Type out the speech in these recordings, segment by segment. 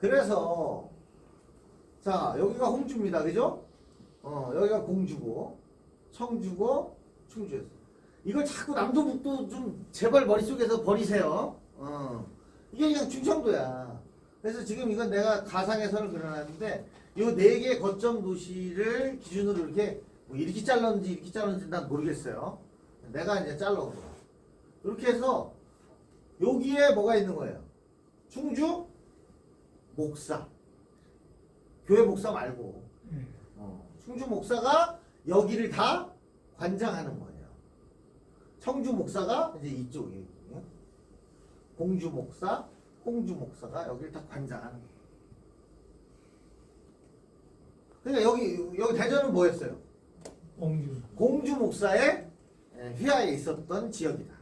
그래서 자 여기가 홍주입니다. 그죠? 여기가 공주고 청주고 충주였어. 이걸 자꾸 남도 북도 좀 제발 머릿속에서 버리세요. 이게 그냥 충청도야. 그래서 지금 이건 내가 가상해선을 그려놨는데 요 네 개 거점 도시를 기준으로 이렇게 뭐 이렇게 잘랐는지 난 모르겠어요. 내가 이제 잘라온 거야. 이렇게 해서 여기에 뭐가 있는 거예요? 충주 목사. 교회 목사 말고 충주 목사가 여기를 다 관장하는 거예요. 청주 목사가 이제 이쪽에 공주 목사, 홍주 목사가 여기를 다 관장하는 거예요. 그러니까 여기 대전은 뭐였어요? 공주 목사의 휘하에 있었던 지역이다.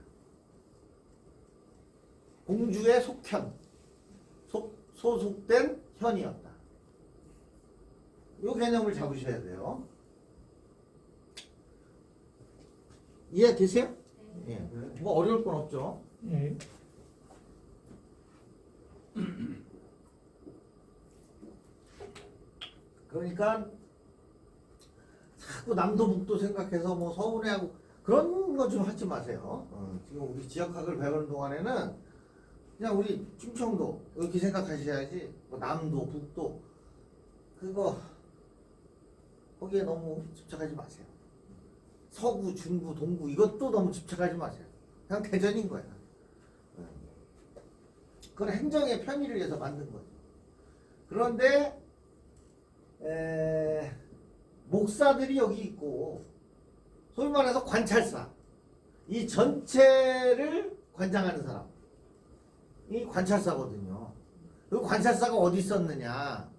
공주의 속현, 소속된 현이었다. 이 개념을 잡으셔야 돼요. 이해되세요? 예. 뭐 어려울 건 없죠. 네. 그러니까 자꾸 남도 북도 생각해서 뭐 서운해하고 그런 거 좀 하지 마세요. 지금 우리 지역학을 배우는 동안에는 그냥 우리 충청도 이렇게 생각하셔야지. 뭐 남도 북도 그거 거기에 너무 집착하지 마세요. 서구 중부 동부 이것도 너무 집착하지 마세요. 그냥 대전인 거야. 그건 행정의 편의를 위해서 만든 거죠. 그런데 목사들이 여기 있고 소위 말해서 관찰사 이 전체를 관장하는 사람이 관찰사거든요. 그 관찰사가 어디 있었느냐?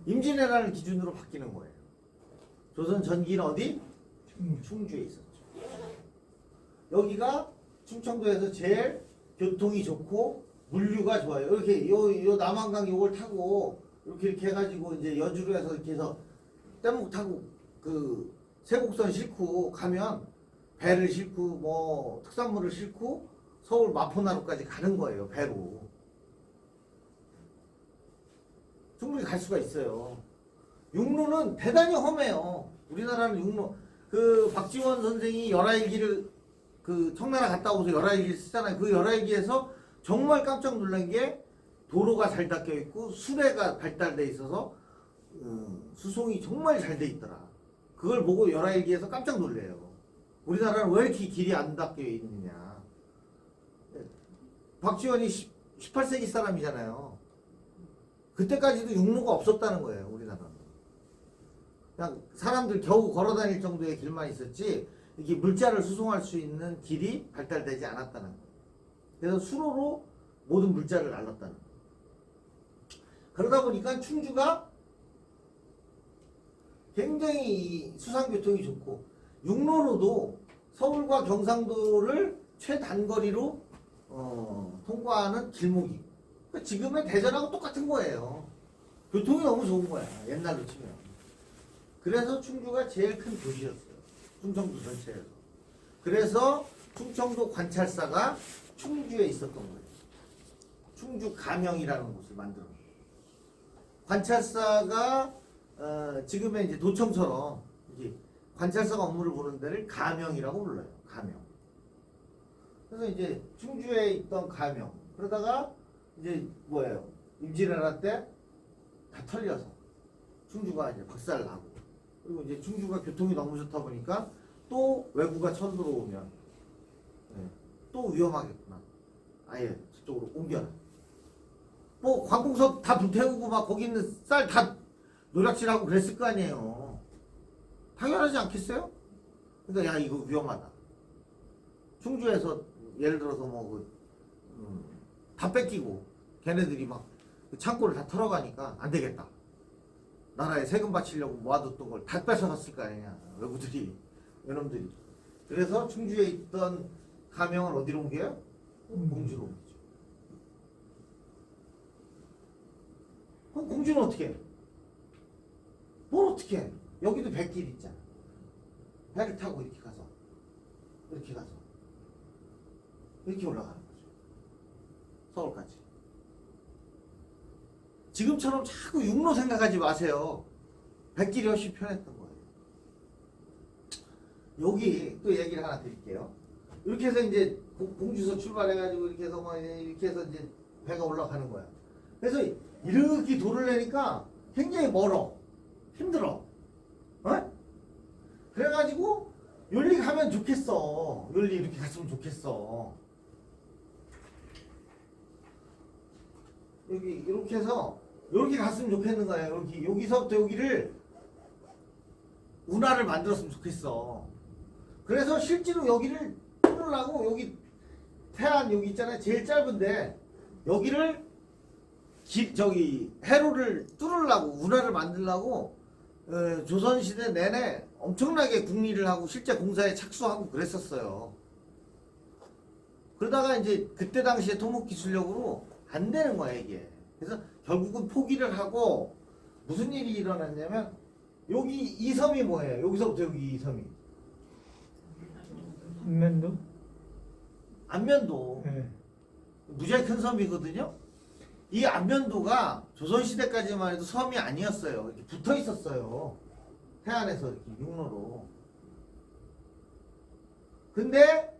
임진왜란을 기준으로 바뀌는 거예요. 조선 전기는 어디? 충주에 있었죠. 여기가 충청도에서 제일 교통이 좋고 물류가 좋아요. 이렇게 요 남한강 요걸 타고 이렇게 해가지고 이제 여주로 해서 이렇게 해서 뗏목 타고 그 세곡선 싣고 가면 배를 싣고 뭐 특산물을 싣고 서울 마포나루까지 가는 거예요. 배로. 충분히 갈 수가 있어요. 육로는 대단히 험해요. 우리나라는 육로 그 박지원 선생이 열하일기를 그 청나라 갔다 오서 열하일기를 쓰잖아요. 그 열하일기에서 정말 깜짝 놀란 게 도로가 잘 닦여 있고 수레가 발달돼 있어서 수송이 정말 잘 돼 있더라. 그걸 보고 열하일기에서 깜짝 놀래요. 우리나라는 왜 이렇게 길이 안 닦여 있느냐. 박지원이 18세기 사람이잖아요. 그때까지도 육로가 없었다는 거예요. 우리나라는. 그냥 사람들 겨우 걸어다닐 정도의 길만 있었지 이게 물자를 수송할 수 있는 길이 발달되지 않았다는 거예요. 그래서 수로로 모든 물자를 날랐다는 거예요. 그러다 보니까 충주가 굉장히 수상교통이 좋고 육로로도 서울과 경상도를 최단거리로 통과하는 길목이 그러니까 지금의 대전하고 똑같은 거예요. 교통이 너무 좋은 거야. 옛날로 치면. 그래서 충주가 제일 큰 도시였어요. 충청도 전체에서. 그래서 충청도 관찰사가 충주에 있었던 거예요. 충주 가명이라는 곳을 만들어. 관찰사가 지금의 이제 도청처럼 이제 관찰사가 업무를 보는 데를 가명이라고 불러요. 가명. 그래서 이제 충주에 있던 가명. 그러다가 이제 뭐예요? 임진왜란 때 다 털려서 충주가 이제 박살나고 그리고 이제 충주가 교통이 너무 좋다 보니까 또 외구가 쳐들어오면 또 위험하겠구나. 아예 저쪽으로 옮겨라. 뭐 관공서 다 불태우고 막 거기 있는 쌀 다 노략질하고 그랬을 거 아니에요. 당연하지 않겠어요? 그러니까 야 이거 위험하다. 충주에서 예를 들어서 뭐 다 뺏기고 걔네들이 막 창고를 다 털어가니까 안 되겠다. 나라에 세금 바치려고 모아뒀던 걸 다 뺏어갔을 거 아니냐. 외구들이 외놈들이. 그래서 충주에 있던 가명을 어디로 옮겨요? 공주로 옮기죠. 그럼 공주는 어떻게 해? 뭘 어떻게 해? 여기도 백길 있잖아. 배를 타고 이렇게 가서 이렇게 올라가는 거죠. 서울까지. 지금처럼 자꾸 육로 생각하지 마세요. 백길이 훨씬 편했던 거예요. 여기 또 얘기를 하나 드릴게요. 이렇게 해서 이제 공주에서 출발해가지고 이렇게 해서 막 이렇게 해서 이제 배가 올라가는 거야. 그래서 이렇게 돌을 내니까 굉장히 멀어. 힘들어. 어? 그래가지고 요리 가면 좋겠어. 요리 이렇게 갔으면 좋겠어. 여기 이렇게 해서 이렇게 갔으면 좋겠는 거예요. 여기 여기서부터 여기를 운하를 만들었으면 좋겠어. 그래서 실제로 여기를 뚫으려고 여기 태안 여기 있잖아요. 제일 짧은데 여기를 저기 해로를 뚫으려고 운하를 만들려고 조선시대 내내 엄청나게 궁리를 하고 실제 공사에 착수하고 그랬었어요. 그러다가 이제 그때 당시에 토목기술력으로 안 되는 거야 이게. 그래서 결국은 포기를 하고 무슨 일이 일어났냐면 여기 이 섬이 뭐예요? 여기서부터 여기 이 섬이 안면도? 안면도 네. 무지하게 큰 섬이거든요. 이 안면도가 조선시대까지만 해도 섬이 아니었어요. 이렇게 붙어 있었어요. 해안에서 이렇게 육로로. 근데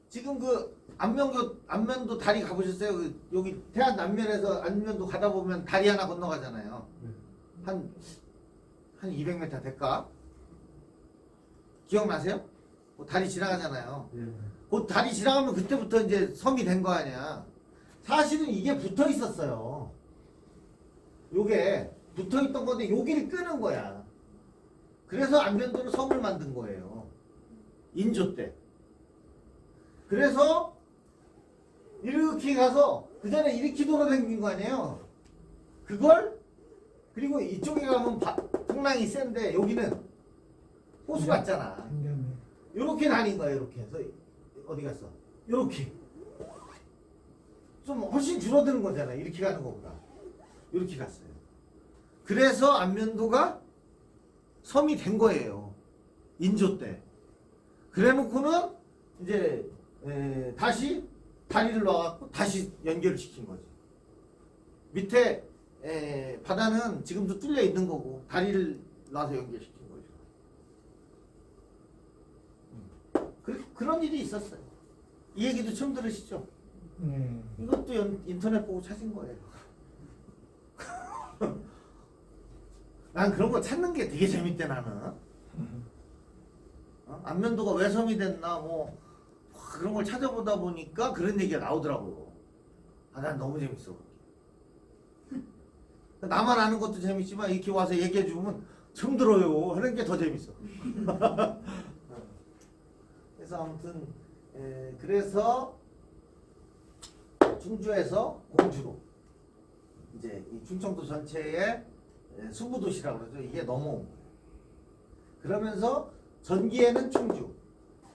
지금 그 안면도 다리 가보셨어요? 여기 태안 남면에서 안면도 가다 보면 다리 하나 건너가잖아요. 한 200m 될까? 기억나세요? 다리 지나가잖아요. 그 다리 지나가면 그때부터 이제 섬이 된 거 아니야. 사실은 이게 붙어 있었어요. 요게 붙어 있던 건데 여기를 끄는 거야. 그래서 안면도로 섬을 만든 거예요. 인조 때. 그래서 이렇게 가서 그 전에 이렇게 돌아다닌 거 아니에요. 그걸 그리고 이쪽에 가면 풍랑이 센데 여기는 호수 같잖아. 요렇게 다닌 거야. 이렇게 해서 어디 갔어? 요렇게 좀 훨씬 줄어드는 거잖아. 이렇게 가는 것보다 이렇게 갔어요. 그래서 안면도가 섬이 된 거예요. 인조 때. 그래놓고는 이제 다시 다리를 놔갖고 다시 연결을 시킨 거지. 밑에 바다는 지금도 뚫려 있는 거고 다리를 놔서 연결시킨 거죠. 그런 일이 있었어요. 이 얘기도 처음 들으시죠? 이것도 인터넷 보고 찾은 거예요. 난 그런 거 찾는 게 되게 재밌대 나는. 안면도가 왜 섬이 됐나 뭐 그런 걸 찾아보다 보니까 그런 얘기가 나오더라고요. 난 너무 재밌어. 나만 아는 것도 재밌지만 이렇게 와서 얘기해 주면 처음 들어요 하는 게 더 재밌어. 그래서 아무튼 그래서 충주에서 공주로 이제 이 충청도 전체의 수부도시라고 그러죠. 이게 넘어온 거예요. 그러면서 전기에는 충주,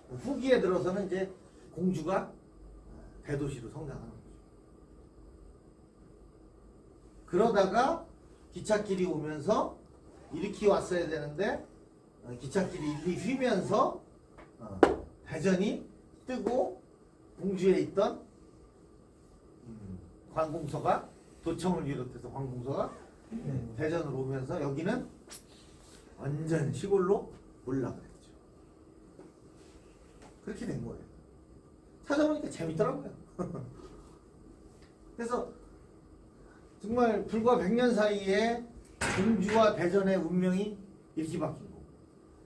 후기에 들어서는 이제 공주가 대도시로 성장하는 거죠. 그러다가 기찻길이 오면서 이렇게 왔어야 되는데 기찻길이 이렇게 휘면서 대전이 뜨고 공주에 있던 관공서가 도청을 비롯해서 관공서가 대전으로 오면서 여기는 완전 시골로 올라가랬죠. 그렇게 된 거예요. 찾아보니까 재밌더라고요. 그래서 정말 불과 100년 사이에 공주와 대전의 운명이 이렇게 바뀐 거고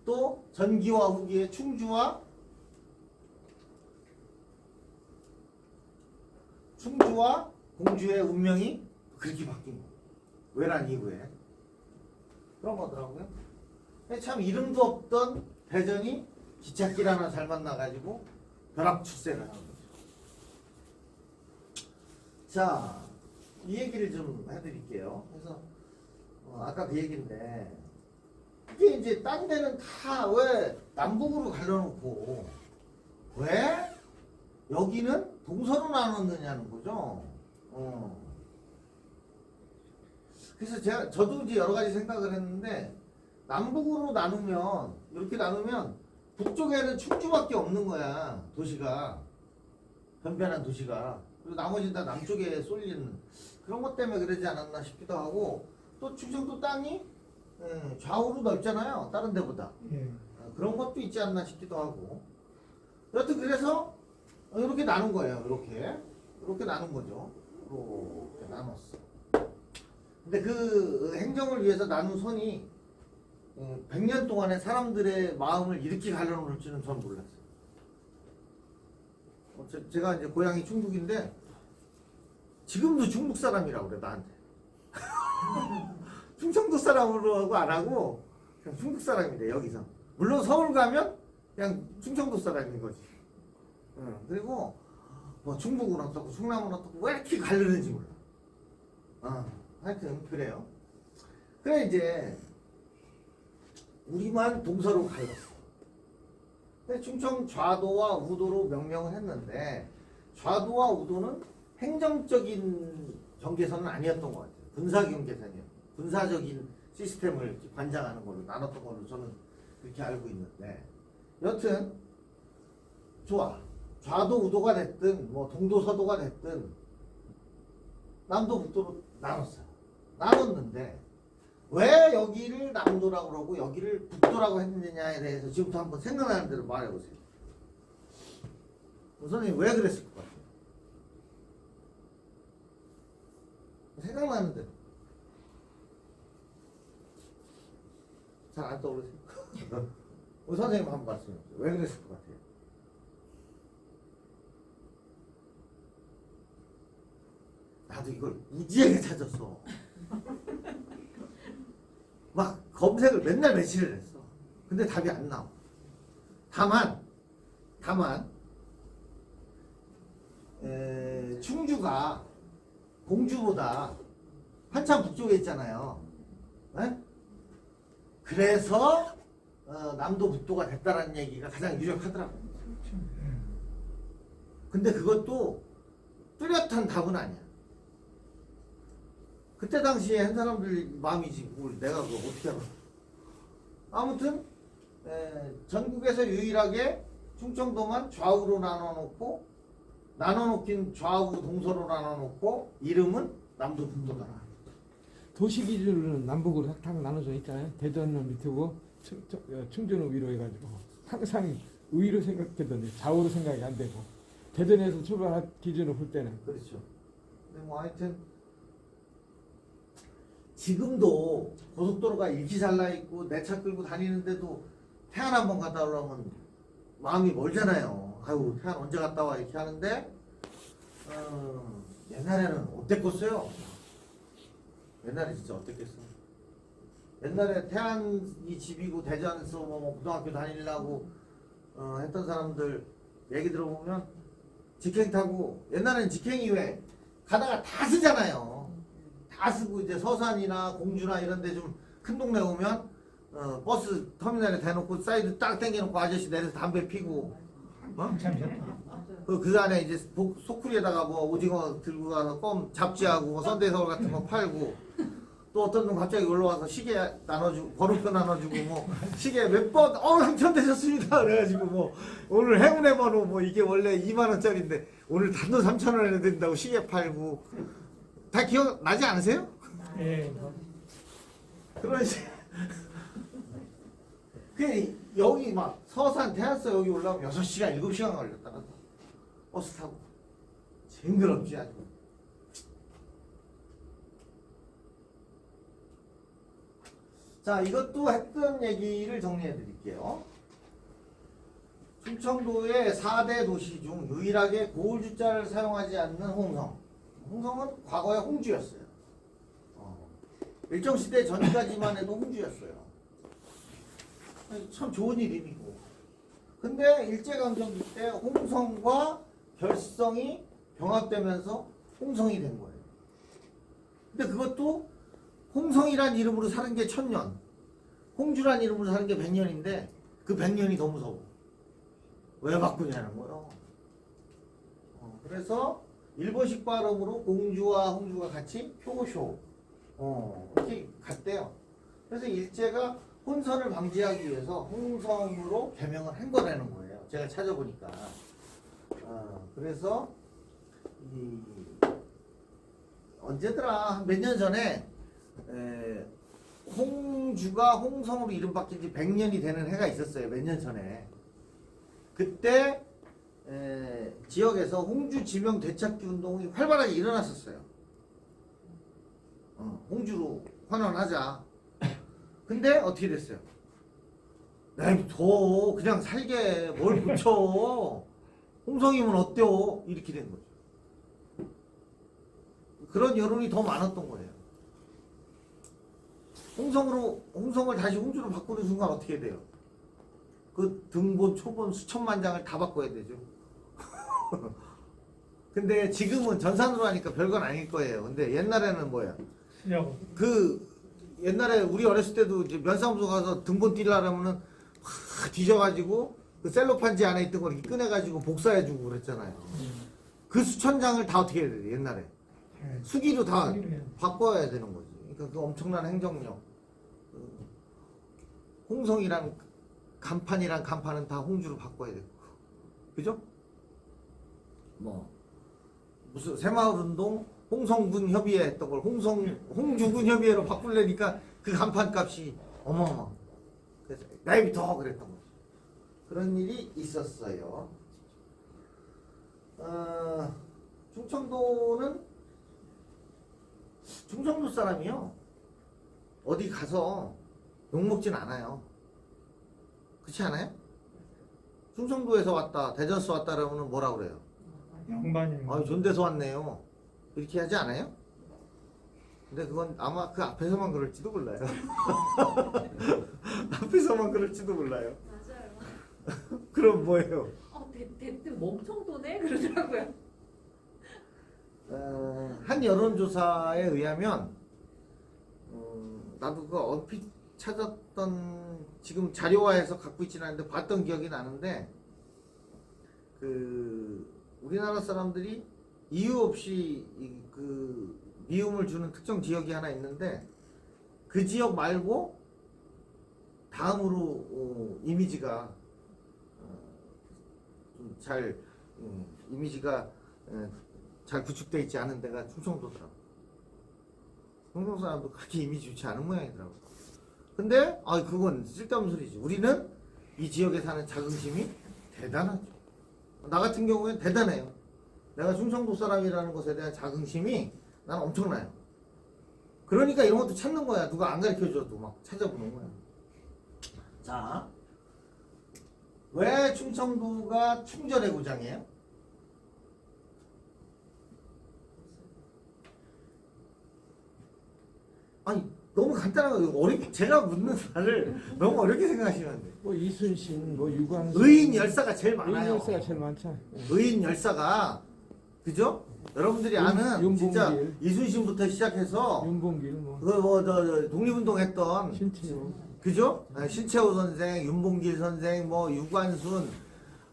또 전기와 후기의 충주와 공주의 운명이 그렇게 바뀐 거예요. 외란 이후에 그런 거더라고요. 참 이름도 없던 대전이 기찻길 하나 잘 만나가지고 벼락출세를 하는 거죠. 자, 이 얘기를 좀 해드릴게요. 그래서 아까 그 얘기인데 이게 이제 딴 데는 다 왜 남북으로 갈라놓고 왜 여기는 동서로 나눴느냐는 거죠. 그래서 저도 이제 여러 가지 생각을 했는데 남북으로 나누면 이렇게 나누면 북쪽에는 충주밖에 없는 거야. 도시가 변변한 도시가. 그리고 나머지는 다 남쪽에 쏠리는 그런 것 때문에 그러지 않았나 싶기도 하고 또 충청도 땅이 좌우로 넓잖아요. 다른 데보다. 예. 그런 것도 있지 않나 싶기도 하고 여튼 그래서 이렇게 나눈 거예요. 이렇게 나눈 거죠. 이렇게 나눴어. 근데 그 행정을 위해서 나눈 선이 100년 동안에 사람들의 마음을 이렇게 갈라놓을 줄은 전 몰랐어요. 제가 이제 고향이 충북인데 지금도 충북 사람이라고 그래 나한테. 충청도 사람으로 하고 안 하고 그냥 충북 사람이래 여기서. 물론 서울 가면 그냥 충청도 사람인 거지. 그리고 뭐 충북은 어떻고 충남은 어떻고 왜 이렇게 갈르는지 몰라. 하여튼 그래요. 그래 이제 우리만 동서로 갈랐어. 근데 충청 좌도와 우도로 명명을 했는데 좌도와 우도는 행정적인 경계선은 아니었던 것 같아요. 군사 경계선이에요. 군사적인 시스템을 관장하는 걸로 나눴던 걸로 저는 그렇게 알고 있는데 여튼 좋아. 좌도 우도가 됐든 뭐 동도 서도가 됐든 남도 북도로 나눴어요. 나눴는데 왜 여기를 남도라고 그러고 여기를 북도라고 했느냐에 대해서 지금부터 한번 생각나는 대로 말해보세요. 선생님 왜 그랬을 것 같아요? 생각나는 대로. 잘 안 떠오르세요? 우리 선생님 한번 말씀해주세요. 왜 그랬을 것 같아요? 나도 이걸 무지하게 찾았어. 막 검색을 맨날 며칠을 했어. 근데 답이 안 나와. 다만 충주가 공주보다 한참 북쪽에 있잖아요. 네? 그래서 남도 북도가 됐다라는 얘기가 가장 유력하더라고요. 근데 그것도 뚜렷한 답은 아니야. 그때 당시에 한 사람들 마음이지 뭘 내가 그거 어떻게 알아. 아무튼 전국에서 유일하게 충청도만 좌우로 나눠놓긴 좌우 동서로 나눠놓고 이름은 남도 북도다. 도시 기준으로는 남북으로 딱 나눠져 있잖아요. 대전은 밑이고 충주는 위로 해가지고 항상 위로 생각했던데 좌우로 생각이 안 되고 대전에서 출발할 기준으로 볼 때는 그렇죠. 근데 뭐 하여튼 지금도 고속도로가 이렇게 잘 나 있고 내 차 끌고 다니는데도 태안 한번 갔다 오려면 마음이 멀잖아요. 아유 태안 언제 갔다 와 이렇게 하는데 옛날에는 어땠겠어요? 옛날에 진짜 어땠겠어? 옛날에 태안이 집이고 대전에서 뭐 고등학교 다니려고 했던 사람들 얘기 들어보면 직행 타고 옛날에는 직행이 왜 가다가 다 쓰잖아요. 다 쓰고 이제 서산이나 공주나 이런 데 좀 큰 동네 오면 버스 터미널에 대놓고 사이드 딱 당겨놓고 아저씨 내려서 담배 피고 그 안에 이제 소쿠리에다가 뭐 오징어 들고 가서 껌 잡지하고 뭐 썬데이서울 같은 거 팔고 또 어떤 분 갑자기 올라와서 시계 나눠주고 번호표 나눠주고 뭐 시계 몇 번 당첨되셨습니다 그래가지고 뭐 오늘 행운의 번호 뭐 이게 원래 2만원짜리인데 오늘 단돈 3,000원에 된다고 시계 팔고 다 기억나지 않으세요? 예. 그런 식. 그 여기 막 서산 태안서 여기 올라오면 6시간 7시간 걸렸다가 버스 타고 징그럽지 아주. 자 이것도 했던 얘기를 정리해 드릴게요. 충청도의 4대 도시 중 유일하게 고을주자를 사용하지 않는 홍성. 홍성은 과거에 홍주였어요. 일정시대 전까지만 해도 홍주였어요. 참 좋은 이름이고. 근데 일제강점기 때 홍성과 결성이 병합되면서 홍성이 된 거예요. 근데 그것도 홍성이란 이름으로 사는 게 1000년, 홍주란 이름으로 사는 게 100년인데 그 100년이 더 무서워. 왜 바꾸냐는 거예요. 그래서 일본식 발음으로 공주와 홍주가 같이 효쇼 이렇게 갔대요. 그래서 일제가 혼선을 방지하기 위해서 홍성으로 개명을 한 거라는 거예요. 제가 찾아보니까. 그래서 이 언제더라 몇 년 전에 홍주가 홍성으로 이름 바뀐 지 100년이 되는 해가 있었어요. 몇 년 전에. 그때 지역에서 홍주 지명 되찾기 운동이 활발하게 일어났었어요. 홍주로 환원하자. 근데 어떻게 됐어요? 더 그냥 살게 뭘 붙여. 홍성이면 어때요? 이렇게 된 거죠. 그런 여론이 더 많았던 거예요. 홍성을 다시 홍주로 바꾸는 순간 어떻게 돼요? 그 등본, 초본 수천만 장을 다 바꿔야 되죠. 근데 지금은 전산으로 하니까 별건 아닐 거예요. 근데 옛날에는 뭐야? 그 옛날에 우리 어렸을 때도 이제 면사무소 가서 등본 띄려면은 뒤져가지고 그 셀로판지 안에 있던 걸 이렇게 꺼내가지고 복사해주고 그랬잖아요. 그 수천 장을 다 어떻게 해야 돼요? 옛날에 수기로 다 바꿔야 되는 거지. 그러니까 그 엄청난 행정력. 홍성이란 간판이란 간판은 다 홍주로 바꿔야 되고, 그죠? 뭐 무슨 새마을운동 홍성군 협의회 했던 걸 홍주군 협의회로 바꾸려니까 그 간판 값이 어마어마. 그래서 나이부터 그랬던 거죠. 그런 일이 있었어요. 충청도 사람이요. 어디 가서 욕먹진 않아요. 그렇지 않아요? 충청도에서 왔다, 대전에서 왔다 그러면 뭐라 그래요? 양반입니다. 아유, 존대서 왔네요. 이렇게 하지 않아요? 근데 그건 아마 그 앞에서만 그럴지도 몰라요. 앞에서만 그럴지도 몰라요. 맞아요. 그럼 뭐예요? 대뜸 멍청도네 그러더라고요. 한 여론조사에 의하면 나도 그 얼핏 찾았던 지금 자료화해서 갖고 있지는 않은데 봤던 기억이 나는데 그 우리나라 사람들이 이유 없이 그 미움을 주는 특정 지역이 하나 있는데 그 지역 말고 다음으로 이미지가 좀 잘 이미지가 잘 구축되어 있지 않은 데가 충청도더라고. 충청 사람도 그렇게 이미지 좋지 않은 모양이더라고. 근데 그건 쓸데없는 소리지. 우리는 이 지역에 사는 자긍심이 대단하죠. 나 같은 경우에는 대단해요. 내가 충청도 사람이라는 것에 대한 자긍심이 난 엄청나요. 그러니까 이런 것도 찾는 거야. 누가 안 가르쳐줘도 막 찾아보는 거야. 자, 왜 충청도가 충절의 고장이에요? 아니 너무 간단한 거예요. 제가 묻는 말을 너무 어렵게 생각하시면 안 돼요. 뭐 이순신, 뭐 유광수, 의인 열사가 제일 많아요. 의인 열사가 제일 많죠. 의인 열사가 그죠? 여러분들이 아는 윤봉길. 진짜 이순신부터 시작해서 윤봉길, 뭐 저 독립운동했던 신채호, 그죠? 신채호 선생, 윤봉길 선생, 뭐 유관순,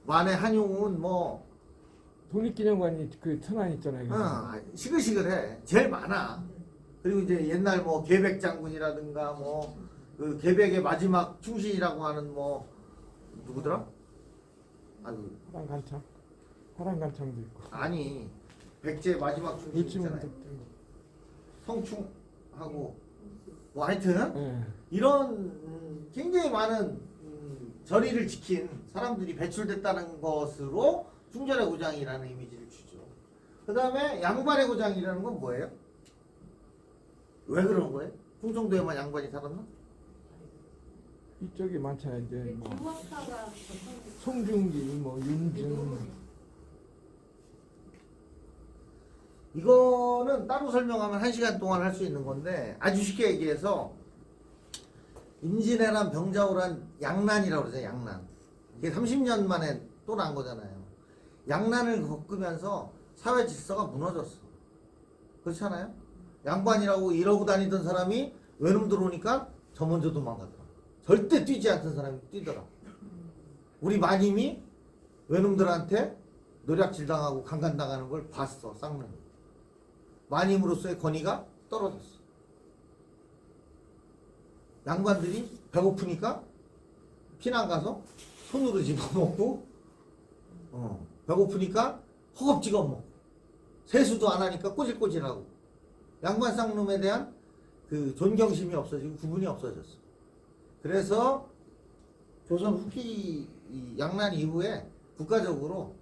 만해 한용운 뭐 독립기념관이 그 천안 있잖아요. 시글시글해. 제일 많아. 그리고 이제 옛날 뭐 계백 장군이라든가 뭐 그 계백의 마지막 충신이라고 하는 뭐 누구더라? 화랑간창도 있고. 아니 백제 마지막 충신 있잖아요. 을지문덕. 성충하고 뭐 하여튼 예. 이런 굉장히 많은 절의를 지킨 사람들이 배출됐다는 것으로 충절의 고장이라는 이미지를 주죠. 그 다음에 양반의 고장이라는 건 뭐예요? 왜 그런 거예요? 충청도에만 양반이 살았나? 이쪽이 많잖아요. 이제 뭐 중학사가 송중기, 뭐 윤증. 이거는 따로 설명하면 1시간 동안 할 수 있는 건데 아주 쉽게 얘기해서 임진왜란 병자호란 양난이라고 그러죠. 양난. 이게 30년 만에 또 난 거잖아요. 양난을 겪으면서 사회 질서가 무너졌어. 그렇지 않아요? 양반이라고 이러고 다니던 사람이 외놈 들어오니까 저 먼저 도망가더라. 절대 뛰지 않던 사람이 뛰더라. 우리 마님이 외놈들한테 노략질 당하고 강간당하는 걸 봤어. 쌍놈이. 마님으로서의 권위가 떨어졌어. 양반들이 배고프니까 피난 가서 손으로 집어먹고 배고프니까 허겁지겁 먹고 세수도 안 하니까 꼬질꼬질하고 양반 쌍놈에 대한 그 존경심이 없어지고 구분이 없어졌어. 그래서 조선 후기 이 양난 이후에 국가적으로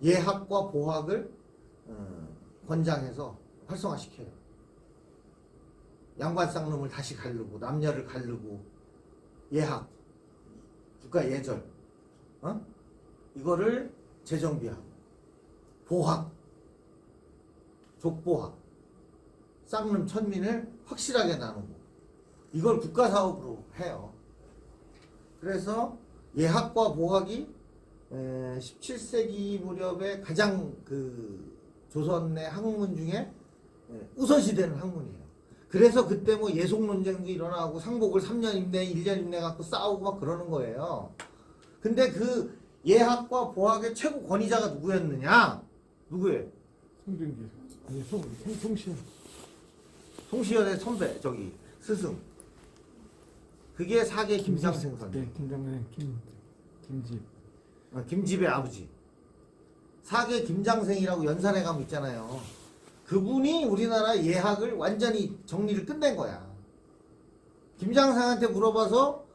예학과 보학을 권장해서 활성화시켜요. 양반 쌍놈을 다시 가르고 남녀를 가르고 예학, 국가 예절, 이거를 재정비하고 보학, 족보학, 쌍놈 천민을 확실하게 나누고 이걸 국가 사업으로 해요. 그래서 예학과 보학이 17세기 무렵에 가장 그 조선의 학문 중에 우선시되는 학문이에요. 그래서 그때 뭐 예속 논쟁도 일어나고 상복을 3년 임내, 1년 임내 갖고 싸우고 막 그러는 거예요. 근데 그 예학과 보학의 최고 권위자가 누구였느냐? 누구예요? 송중기 아니 송시현 송시현의 선배, 저기 스승. 그게 사계 김장생 선생. 네, 김장생 김집 김집의 아버지. 사계 김장생이라고 연산에 가면 있잖아요. 그분이 우리나라 예학을 완전히 정리를 끝낸 거야. 김장생한테 물어봐서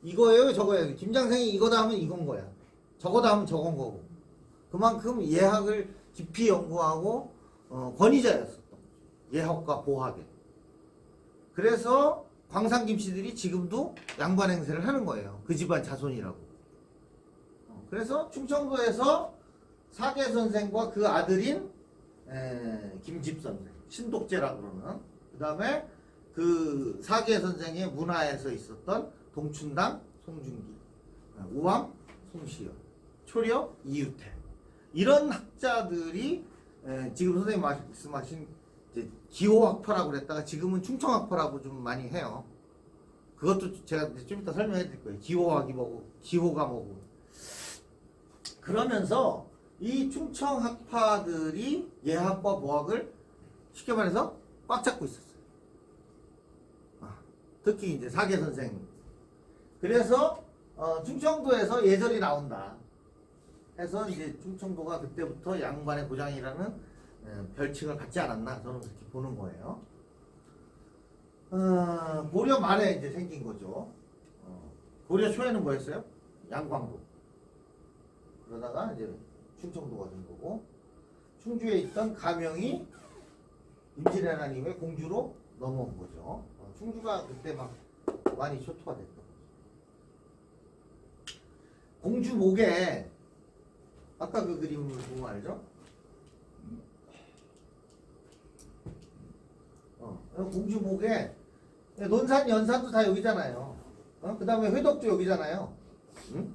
이거예요, 저거예요. 김장생이 이거다 하면 이건 거야. 저거다 하면 저건 거고. 그만큼 예학을 깊이 연구하고 권위자였었던 거죠. 예학과 보학에. 그래서 광산 김씨들이 지금도 양반 행세를 하는 거예요. 그 집안 자손이라고. 그래서 충청도에서 사계 선생과 그 아들인 김집 선생, 신독재라고 그러는. 그 다음에 그 사계 선생의 문화에서 있었던 동춘당 송중기, 우암 송시열, 초려 이유태, 이런 학자들이 지금 선생님 말씀하신 이제 기호학파라고 그랬다가 지금은 충청학파라고 좀 많이 해요. 그것도 제가 좀 이따 설명해 드릴 거예요. 기호학이 뭐고 기호가 뭐고. 그러면서 이 충청학파들이 예학과 보학을 쉽게 말해서 꽉 잡고 있었어요. 특히 이제 사계 선생. 그래서 충청도에서 예절이 나온다 해서 이제 충청도가 그때부터 양반의 고장이라는 별칭을 받지 않았나, 저는 그렇게 보는 거예요. 고려 말에 이제 생긴 거죠. 고려 초에는 뭐였어요? 양광도. 그러다가 이제 충청도가 된 거고, 충주에 있던 가명이 임진왜란 이후에 공주로 넘어온 거죠. 충주가 그때 막 많이 초토화 됐던 거죠. 공주 목에 아까 그 그림을 보면 알죠? 공주 목에 논산, 연산도 다 여기잖아요. 그 다음에 회덕도 여기잖아요. 응?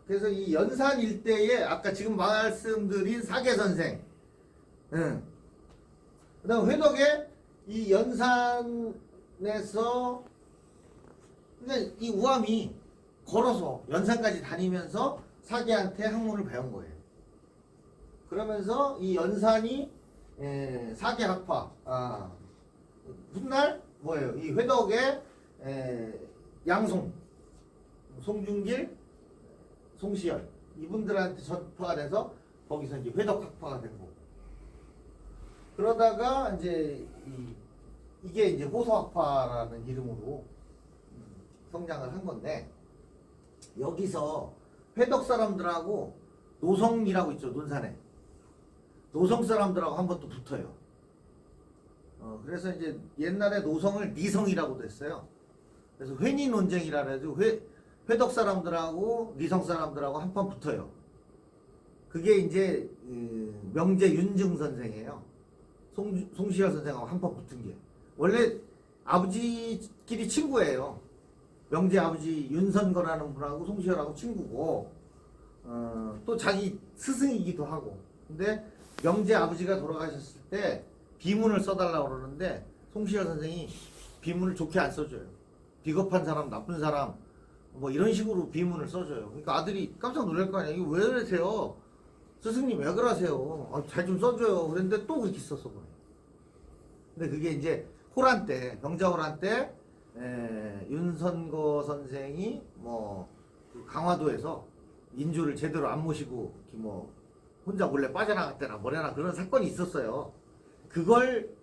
그래서 이 연산 일대에 아까 지금 말씀드린 사계 선생, 그 다음 회덕에 이 연산에서 그러니까 이 우암이 걸어서 연산까지 다니면서 사계한테 학문을 배운 거예요. 그러면서 이 연산이 사계학파, 훗날 뭐예요? 이 회덕의 양송, 송중길, 송시열, 이분들한테 전파가 돼서 거기서 이제 회덕학파가 된 거고. 그러다가 이제 이게 이제 호서학파라는 이름으로 성장을 한 건데, 여기서 회덕 사람들하고 노성이라고 있죠, 논산에. 노성 사람들하고 한 번 또 붙어요. 그래서 이제 옛날에 노성을 니성이라고도 했어요. 그래서 회니 논쟁이라 해서 회덕 사람들하고 니성 사람들하고 한 판 붙어요. 그게 이제 명제 윤증 선생이에요. 송시열 선생하고 한 판 붙은 게. 원래 아버지끼리 친구예요. 명제 아버지 윤선거라는 분하고 송시열하고 친구고, 또 자기 스승이기도 하고. 근데 명제 아버지가 돌아가셨을 때 비문을 써달라고 그러는데 송시열 선생이 비문을 좋게 안 써줘요. 비겁한 사람, 나쁜 사람, 뭐 이런 식으로 비문을 써줘요. 그러니까 아들이 깜짝 놀랄 거 아니야. 이거 왜 그러세요? 스승님 왜 그러세요? 잘 좀 써줘요. 그랬는데 또 그렇게 썼어 보네. 근데 그게 이제 호란 때, 병자호란 때 윤선거 선생이 뭐 강화도에서 인주를 제대로 안 모시고 이렇게 뭐 혼자 몰래 빠져나갔다나 뭐래나 그런 사건이 있었어요. 그걸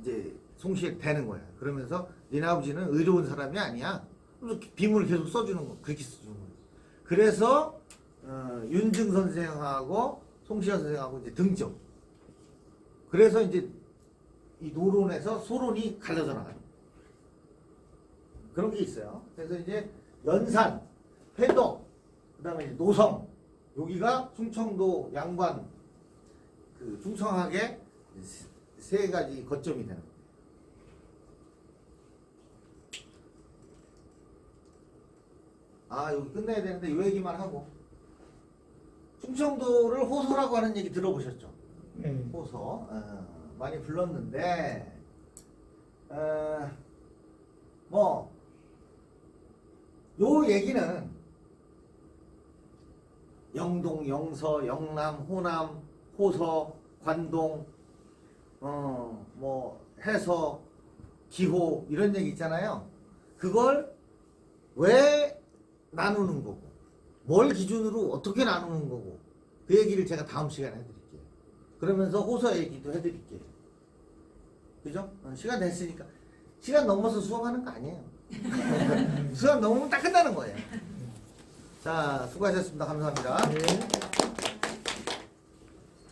이제 송시에 대는 거야. 그러면서 니네 아버지는 의로운 사람이 아니야. 그래서 비문을 계속 써주는 거, 그렇게 써주는 거예요. 그래서 윤증 선생하고 송시현 선생하고 이제 등적. 그래서 이제 이 노론에서 소론이 갈려져 나가요. 그런 게 있어요. 그래서 이제 연산, 회덕, 그다음에 이제 노성, 여기가 충청도 양반 그 충청학의 세 가지 거점이 되는 거예요. 아, 여기 끝내야 되는데 이 얘기만 하고, 충청도를 호소라고 하는 얘기 들어보셨죠? 네. 호소 많이 불렀는데 뭐 요 얘기는 영동, 영서, 영남, 호남, 호서, 관동, 뭐 해서, 기호 이런 얘기 있잖아요. 그걸 왜 나누는 거고, 뭘 기준으로 어떻게 나누는 거고, 그 얘기를 제가 다음 시간에 해드릴게요. 그러면서 호서 얘기도 해드릴게요. 그죠? 시간 됐으니까. 시간 넘어서 수업하는 거 아니에요. 시간 넘으면 딱 끝나는 거예요. 자, 수고하셨습니다. 감사합니다. 네.